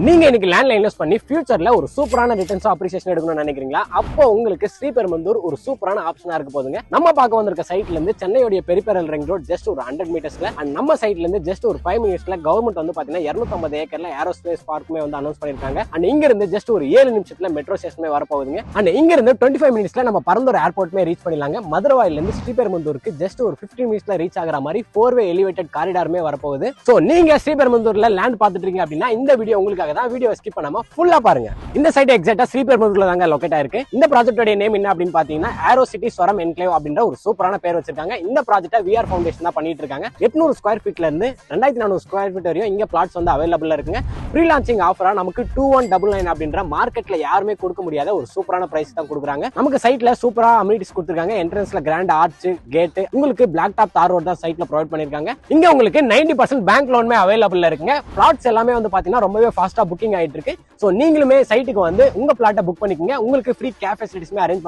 நீங்க இன்னைக்கு லேண்ட்ல இன்வெஸ்ட் பண்ணி ஃபியூச்சர்ல ஒரு சூப்பரான ரிட்டர்ன்ஸ் அப்ரிசியேஷன் எடுக்கணும்னு நினைக்கிறீங்களா? அப்போ உங்களுக்கு ஸ்ரீபெரும்புதூர் ஒரு சூப்பரான ஆப்ஷனா இருக்க போதுங்க. நம்ம பார்க்க வந்திருக்க சைட்ல இருந்து சென்னையோட பெரிபெரல் ரிங் ரோட் ஜஸ்ட் ஒரு 100 மீட்டர்ஸ்ல அண்ட் நம்ம சைட்ல இருந்து ஜஸ்ட் ஒரு 5 மினிட்ஸ்ல கவர்மெண்ட் வந்து பாத்தீங்கன்னா 250 ஏக்கர்ல ஏரோஸ்பேஸ் பார்க்குமே வந்து அனௌன்ஸ் பண்ணிருக்காங்க. அண்ட் இங்க இருந்து ஜஸ்ட் ஒரு 7 நிமிஷத்துல மெட்ரோ ஸ்டேஷனே வரப்போகுதுங்க. அண்ட் இங்க இருந்து 25 மினிட்ஸ்ல நம்ம பரந்தூர் ஏர்போர்ட்மே ரீச் பண்ணிடலாங்க. மதுரவாயில இருந்து ஸ்ரீபெரும்புதூருக்கு ஜஸ்ட் ஒரு 15 மினிட்ஸ்ல ரீச் ஆகிற மாதிரி 4-வே எலிவேட்டட் காரிடாருமே வரப்போகுது. சோ நீங்க ஸ்ரீபெரும்புதூர்ல லேண்ட் பார்த்துட்டு இருக்கீங்க அப்படின்னா இந்த வீடியோ உங்களுக்காக தான். வீடியோ ஸ்கிப் பண்ணாம ஃபுல்லா பாருங்க. இந்த சைட் எக்ஸாக்ட்டா ஸ்ரீபெரும்புதூர்ல தாங்க லொகேட் ஆயிருக்கு. இந்த ப்ராஜெக்ட்டோட நேம் என்ன அப்படின்னு பாத்தீங்கன்னா ஏரோ சிட்டி ஸ்வரம் என்க்ளேவ் அப்படின்ற ஒரு சூப்பரான பேர் வச்சிருக்காங்க. இந்த ப்ராஜெக்ட்டை VR ஃபவுண்டேஷன் தான் பண்ணிட்டு இருக்காங்க. 800 ஸ்கொயர் ஃபீட்ல இருந்து 2400 ஸ்கொயர் ஃபீட் வரையும் இங்க பிளாட்ஸ் வந்து அவைலபிளா இருக்குங்க. ப்ரீ லான்ச்சிங் ஆஃபரா நமக்கு 2199 அப்படின்ற மார்க்கெட்ல யாருமே கொடுக்க முடியாத ஒரு சூப்பரான பிரைஸ் தான் கொடுக்குறாங்க. நமக்கு சைட்ல சூப்பரா அமினிட்டிஸ் கொடுத்திருக்காங்க. என்ட்ரன்ஸ்ல கிராண்ட் ஆர்ச் கேட், உங்களுக்கு பிளாக் டாப் தார் ரோட் தான் சைட்ல ப்ரொவைட் பண்ணிருக்காங்க. இங்க உங்களுக்கு 90% பேங்க் லோன்மே அவைலபிளா இருக்குங்க. பிளாட்ஸ் எல்லாமே வந்து பாத்தீங்கன்னா ரொம்பவே ஃபாஸ்டா புக்கிங் ஆயிட்டு இருக்கு. சோ நீங்களுமே சைட்டுக்கு வந்து உங்க பிளாட்டை புக் பண்ணிக்கோங்க. உங்களுக்கு ஃப்ரீ கேப் ஃபெசிலிட்டிஸ்மே அரேஞ்ச்